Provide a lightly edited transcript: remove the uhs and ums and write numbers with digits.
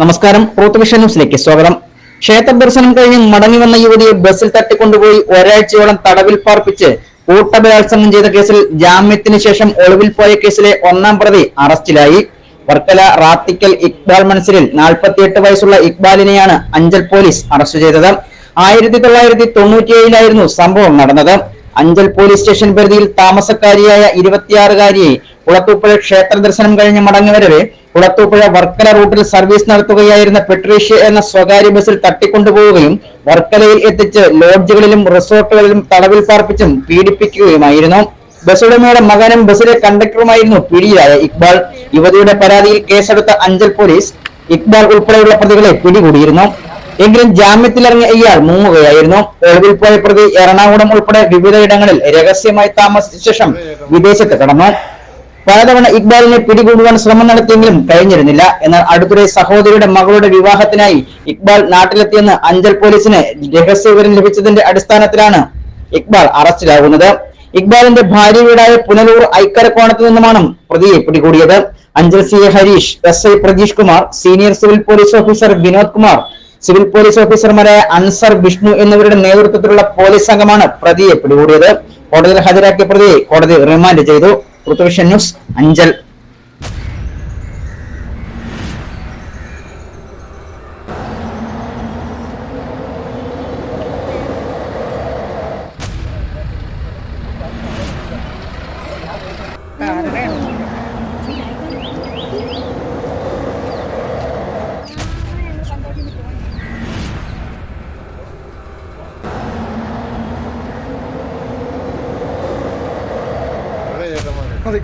നമസ്കാരം. Ruth vision ന്യൂസിലേക്ക് സ്വാഗതം. ക്ഷേത്ര ദർശനം കഴിഞ്ഞ് മടങ്ങി വന്ന യുവതിയെ ബസ്സിൽ തട്ടിക്കൊണ്ടുപോയി ഒരാഴ്ചയോളം തടവിൽ പാർപ്പിച്ച് കൂട്ടബലാത്സംഗം ചെയ്ത കേസിൽ ജാമ്യത്തിന് ശേഷം ഒളിവിൽ പോയ കേസിലെ ഒന്നാം പ്രതി അറസ്റ്റിലായി. വർക്കല റാത്തിക്കൽ ഇക്ബാൽ മൻസിലിൽ 48 വയസ്സുള്ള ഇക്ബാലിനെയാണ് അഞ്ചൽ പോലീസ് അറസ്റ്റ് ചെയ്തത്. 1997 സംഭവം നടന്നത്. അഞ്ചൽ പോലീസ് സ്റ്റേഷൻ പരിധിയിൽ താമസക്കാരിയായ 26-കാരിയെ കുളത്തൂപ്പുഴ ക്ഷേത്ര ദർശനം കഴിഞ്ഞ് മടങ്ങിവരവെ കുളത്തൂപ്പുഴ വർക്കല റൂട്ടിൽ സർവീസ് നടത്തുകയായിരുന്ന പെട്രീഷ്യ എന്ന സ്വകാര്യ ബസ്സിൽ തട്ടിക്കൊണ്ടുപോവുകയും വർക്കലയിൽ എത്തിച്ച് ലോഡ്ജുകളിലും റിസോർട്ടുകളിലും തടവിൽ പാർപ്പിച്ചും പീഡിപ്പിക്കുകയുമായിരുന്നു. ബസ് ഉടമയുടെ മകനും ബസ്സിലെ കണ്ടക്ടറുമായിരുന്നു പിടിയിലായ ഇക്ബാൽ. യുവതിയുടെ പരാതിയിൽ കേസെടുത്ത അഞ്ചൽ പോലീസ് ഇക്ബാൽ ഉൾപ്പെടെയുള്ള പ്രതികളെ പിടികൂടിയിരുന്നു. എങ്കിലും ജാമ്യത്തിലിറങ്ങിയ ഇയാൾ മുങ്ങുകയായിരുന്നു. ഒളിവിൽ പോയ പ്രതി എറണാകുളം ഉൾപ്പെടെ വിവിധയിടങ്ങളിൽ രഹസ്യമായി താമസിച്ച ശേഷം വിദേശത്ത് കടന്നു. പലതവണ ഇക്ബാലിനെ പിടികൂടുവാൻ ശ്രമം നടത്തിയെങ്കിലും കഴിഞ്ഞിരുന്നില്ല. എന്നാൽ അടുത്തിടെ സഹോദരിയുടെ മകളുടെ വിവാഹത്തിനായി ഇക്ബാൽ നാട്ടിലെത്തിയെന്ന് അഞ്ചൽ പോലീസിന് രഹസ്യ വിവരം ലഭിച്ചതിന്റെ അടിസ്ഥാനത്തിലാണ് ഇക്ബാൽ അറസ്റ്റിലാകുന്നത്. ഇക്ബാലിന്റെ ഭാര്യ വീടായ പുനലൂർ ഐക്കരക്കോണത്ത് നിന്നുമാണ് പ്രതിയെ പിടികൂടിയത്. Anchal C A Harish, S I Prajeesh Kumar, senior civil police officer Vinod Kumar, civil police ഓഫീസർമാരായ അൻസർ, വിഷ്ണു എന്നിവരുടെ നേതൃത്വത്തിലുള്ള പോലീസ് സംഘമാണ് പ്രതിയെ പിടികൂടിയത്. കോടതിയിൽ ഹാജരാക്കിയ പ്രതിയെ കോടതി റിമാൻഡ് ചെയ്തു. Ruth vision news, Anchal. മതി.